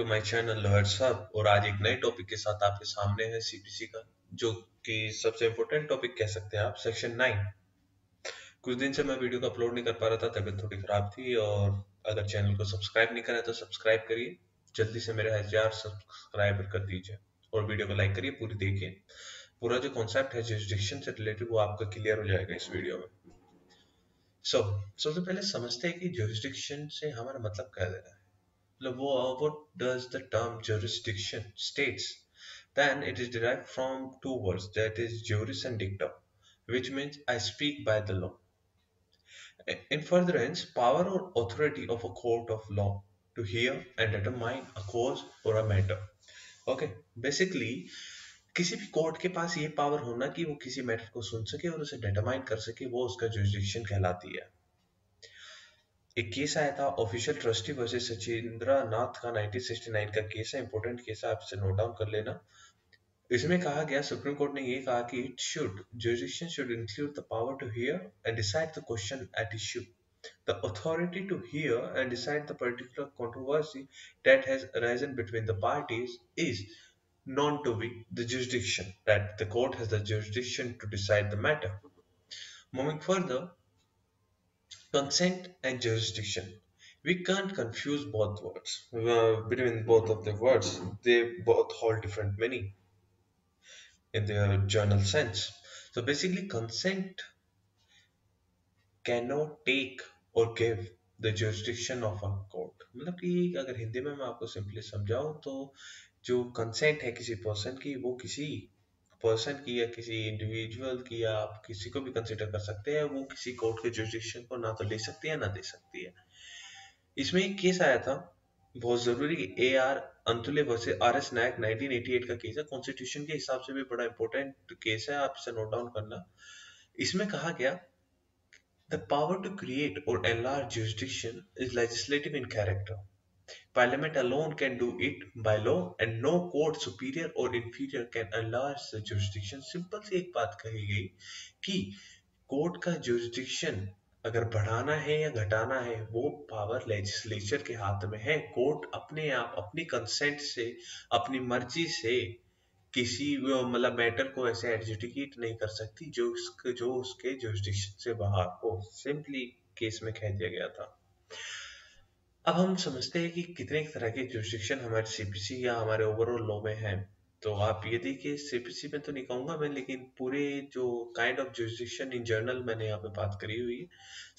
To my channel lawyer साहब। और आज एक नए टॉपिक के साथ आपके सामने है सीपीसी का, जो कि सबसे इम्पोर्टेंट टॉपिक कह सकते हैं आप, सेक्शन 9। कुछ दिन से मैं वीडियो को अपलोड नहीं कर पा रहा था, तबीयत थोड़ी खराब थी। और अगर चैनल को सब्सक्राइब नहीं करा तो सब्सक्राइब करिए, जल्दी से मेरे 1000 सब्सक्राइबर कर दीजिए और वीडियो को लाइक करिए, पूरी देखिए। पूरा जो कॉन्सेप्ट है जुरिस्डिक्शन से रिलेटेड वो आपका क्लियर हो जाएगा इस वीडियो में। सबसे पहले समझते हैं कि जुरिस्डिक्शन से हमारा मतलब क्या है। What does the term jurisdiction states? Then it is derived from two words, that is juris and dictum, which means I speak by the law. In furtherance, power or authority of a court of law to hear and determine a cause or a matter. Okay, basically किसी भी court के पास ये power होना कि वो किसी matter को सुन सके और उसे डिटरमाइन कर सके, वो उसका जुरिस्डिक्शन कहलाती है। एक केस आया था ऑफिशियल ट्रस्टी वर्सेस सचिंद्रा नाथ का, 1969 का केस है, इंपॉर्टेंट केस है, आप इसे नोट डाउन कर लेना। इसमें कहा गया, सुप्रीम कोर्ट ने ये कहा कि jurisdiction should include the power to hear and decide the question at issue, the authority to hear and decide the particular controversy that has arisen between the parties is known to be the jurisdiction, that the court has the jurisdiction to decide the matter. Moving further, consent and jurisdiction. We can't confuse both words. Between both of the words, they both hold different meaning in their general sense. So basically, consent cannot take or give the jurisdiction of a court. मतलब कि अगर हिंदी में मैं आपको simply समझाऊं तो जो consent है किसी पर्सन की, वो किसी पर्सन की या किसी इंडिविजुअल की, या आप किसी को भी कंसिडर कर सकते हैं, वो किसी कोर्ट के जुरिस्डिक्शन को ना तो ले सकती है ना दे सकती है। इसमें एक केस आया था बहुत जरूरी, AR अंतुले वर्सेस RS नायक, 1988 का केस है। कॉन्स्टिट्यूशन के हिसाब से भी बड़ा इंपॉर्टेंट केस है, आप इसे नोट डाउन करना। इसमें कहा गया, the power to create or enlarge jurisdiction is legislative in character. Parliament alone can do it by law, and no court superior or inferior can enlarge the jurisdiction. Simple सी एक बात कही गई कि कोर्ट का jurisdiction अगर बढ़ाना है या घटाना है, वो पावर लेजिस्लेचर के हाथ में है। कोर्ट अपने आप अपनी कंसेंट से, अपनी मर्जी से किसी मतलब मैटर को ऐसे एडजुडिकेट नहीं कर सकती जो उसके जुरिस्डिक्शन से बाहर हो। सिंपली केस में कह दिया गया था। अब हम समझते हैं कि कितने तरह के जुरिस्डिक्शन हमारे सीपीसी या हमारे ओवरऑल लॉ में हैं। तो आप ये देखिए, सीपीसी में तो नहीं कहूंगा मैं, लेकिन पूरे जो kind of jurisdiction in general मैंने यहाँ पे बात करी हुई है।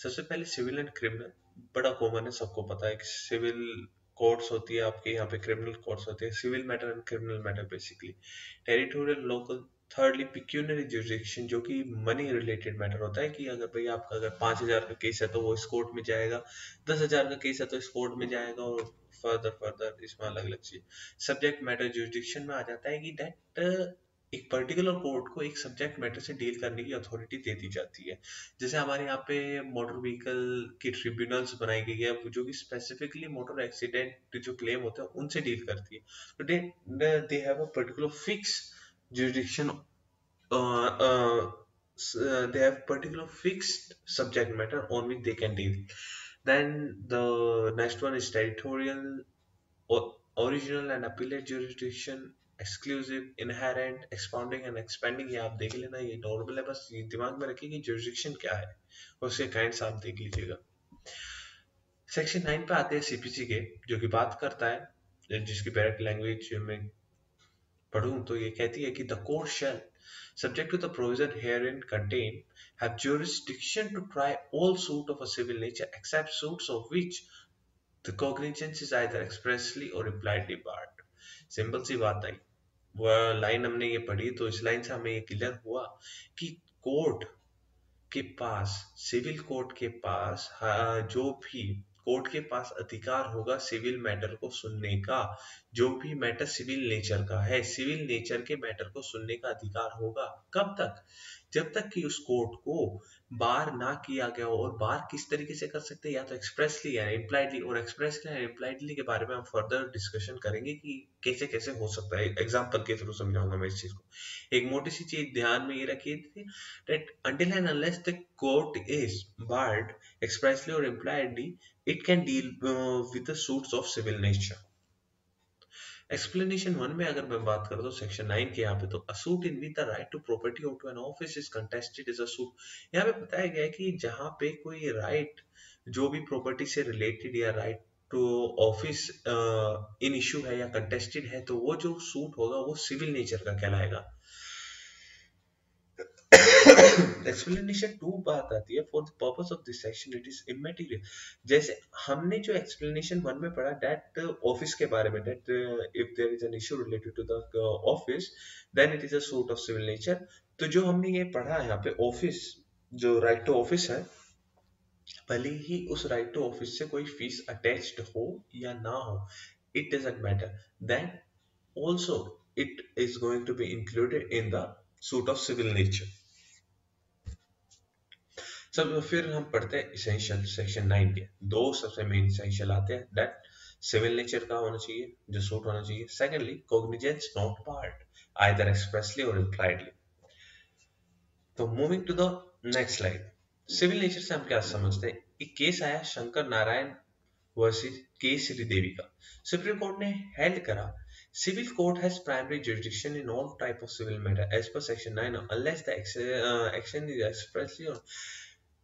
सबसे पहले सिविल एंड क्रिमिनल, बड़ा कॉमन है, सबको पता है कि सिविल कोर्ट्स होती है आपके यहाँ पे, क्रिमिनल कोर्ट्स होते हैं। Civil matter and criminal matter basically. Territorial, local. Thirdly pecuniary jurisdiction, जो कि मनी रिलेटेड मैटर होता है कि अगर भाई आपका अगर 5000 का केस है तो वो इस कोर्ट में जाएगा, 10,000 का केस है तो इस कोर्ट में जाएगा, और फर्दर इसमें अलग अलग चीज। सब्जेक्ट मैटर जुरिस्डिक्शन में आ जाता है कि दैट एक पर्टिकुलर कोर्ट को एक सब्जेक्ट मैटर से डील करने की अथॉरिटी दे दी जाती है। जैसे हमारे यहाँ पे मोटर व्हीकल की ट्रिब्यूनल्स बनाई गई है, जो कि स्पेसिफिकली मोटर एक्सीडेंट जो क्लेम होते हैं उनसे डील करती है। तो they have a particular fix jurisdiction, they have particular fixed subject matter on which they can deal. Then the next one is territorial, original and appellate jurisdiction, exclusive, inherent, expounding and expanding। ये आप देख लेना, ये normal है, बस ये दिमाग में रखिए कि jurisdiction क्या है, उसके काइंड्स आप देख लीजिएगा। सेक्शन 9 पे आते हैं सीपीसी के, जो कि बात करता है, जिसकी डायरेक्ट लैंग्वेज में पढ़ूं तो ये कहती है कि the court shell, subject to the provision herein contained, have jurisdiction to try all suit of a civil nature except suits of which the cognizance is either expressly or impliedly barred। Simple सी बात आई, वह line हमने ये पढ़ी तो इस line से हमें ये क्लियर हुआ कि कोर्ट के पास, सिविल कोर्ट के पास, जो भी कोर्ट के पास अधिकार होगा सिविल मैटर को सुनने का, जो भी मैटर सिविल नेचर का है, सिविल नेचर के मैटर को सुनने का अधिकार होगा। कब तक? जब तक कि उस कोर्ट को बार ना किया गया हो। और बार किस तरीके से कर सकते हैं, या तो एक्सप्रेसली या इम्प्लाइडली। और एक्सप्रेसली या इम्प्लाइडली के बारे में हम फर्दर डिस्कशन करेंगे कि कैसे कैसे हो सकता है, एग्जाम्पल के थ्रू समझाऊंगा मैं इस चीज को। एक मोटी सी चीज ध्यान में ये रखिए, that until and unless the court is barred expressly or impliedly, it can deal with the suits of civil nature। Explanation one में अगर मैं बात करता हूँ सेक्शन 9 के यहाँ पे, तो a suit in which the right to property और to an office is contested is a suit. यहाँ पे बताया गया है कि जहाँ पे कोई राइट जो भी प्रॉपर्टी से रिलेटेड या right to office in issue है या कंटेस्टेड है, तो वो जो सूट होगा वो सिविल नेचर का कहलाएगा। एक्सप्लेनेशन टू बात आती है, for the purpose of this section it is immaterial. जैसे हमने जो एक्सप्लेनेशन वन में पढ़ा दैट ऑफिस के बारे में, that if there is an issue related to the office then it is a suit of civil nature. तो जो हमने ये पढ़ा है यहाँ पे ऑफिस, जो राइट टू ऑफिस है, भले ही उस राइट टू ऑफिस से कोई फीस अटैच्ड हो या ना हो, it doesn't matter, then also it is going to be included in the suit of civil nature। सब फिर हम पढ़ते हैं इसेंशियल सेक्शन 9 के। दो सबसे मेन इसेंशियल आते हैं, दैट सिविल नेचर का होना चाहिए जो सूट होना चाहिए, secondly cognizance not part either expressly or impliedly. तो moving to the next slide, civil nature से हम क्या समझते हैं। एक केस आया शंकर नारायण वर्सेस के श्रीदेवी का। सुप्रीम कोर्ट ने हेल्ड करा civil court has primary jurisdiction in all type of civil matter as per section 9 unless the action is expressly or।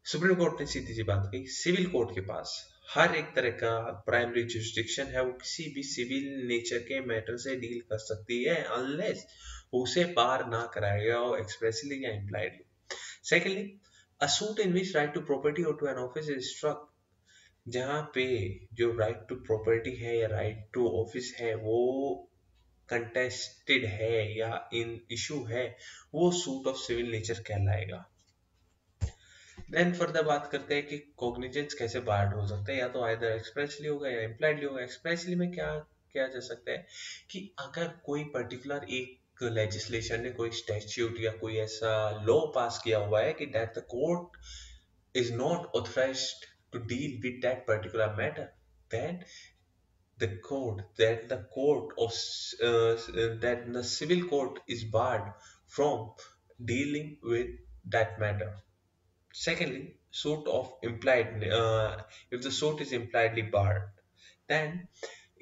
Supreme Court ने सीधी सी बात कही, सिविल कोर्ट के पास हर एक तरह का प्राइमरी jurisdiction है, वो किसी भी सिविल नेचर के मैटर से डील कर सकती है अनलेस उसे पार ना कराया गया हो एक्सप्रेसली या impliedly. Secondly, a suit in which right to property or to an office is struck, जहाँ पे जो राइट टू प्रॉपर्टी है या राइट टू ऑफिस है वो कंटेस्टेड है या इन इशू है, वो सूट ऑफ सिविल नेचर कहलाएगा। देन फर्दर बात करते हैं कि कॉग्निजेंस कैसे बार्ड हो सकता है, या तो आइदर एक्सप्रेसली होगा या इम्प्लाइडली होगा। एक्सप्रेसली में क्या किया जा सकता है कि अगर कोई पर्टिकुलर एक लेजिस्लेशन ने कोई स्टैट्यूट या कोई ऐसा लॉ पास किया हुआ है कि that the court is not authorized to deal with that particular matter, then the court of that the civil court is barred from dealing with that matter। Secondly, suit of implied if the suit is impliedly barred, then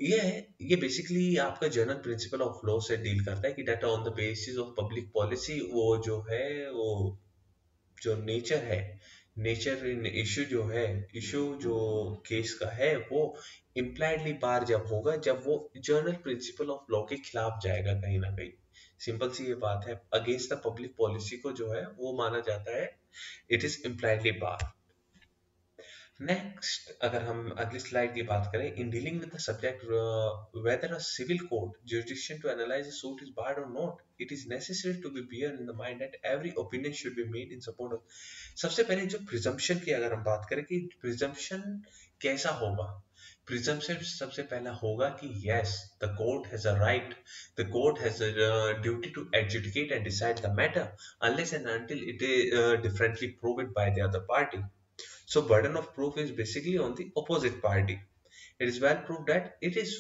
ये basically आपका general principle of law से deal करता है कि data on the basis of public policy, वो जो है वो जो नेचर है, नेचर इन इशू जो है, इशू जो केस का है वो इम्प्लाइडली बार जब होगा जब वो जनरल प्रिंसिपल ऑफ लॉ के खिलाफ जाएगा कहीं ना कहीं। सिंपल सी ये बात है, अगेंस्ट द पब्लिक पॉलिसी को जो है वो माना जाता है, it is impliedly bar. Next अगर हम अगली स्लाइड की बात करें, in dealing with the subject whether a civil court jurisdiction to analyze a suit is barred or not, it is necessary to be bear in the mind that every opinion should be made in support of। सबसे पहले जो presumption की अगर हम बात करें कि presumption कैसा होगा, प्रिजम्पशन सबसे पहला होगा कि yes the court has a right, the court has a duty to adjudicate and decide the matter unless and until it is differently proved by the other party। So burden of proof is basically on the opposite party। It is well proved that it is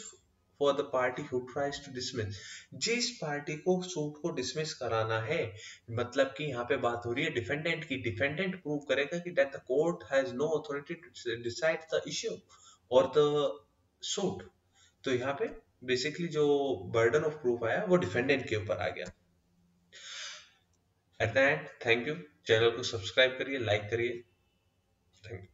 for the party who tries to dismiss। जिस party को suit को dismiss कराना है, मतलब कि यहाँ पे बात हो रही है डिफेंडेंट की, डिफेंडेंट प्रूव करेगा कि that the court has no authority to decide the issue or the suit. तो यहाँ पे बेसिकली जो बर्डन ऑफ प्रूफ आया वो डिफेंडेंट के ऊपर आ गया। At the end thank you, channel को सब्सक्राइब करिए, लाइक करिए, थैंक यू।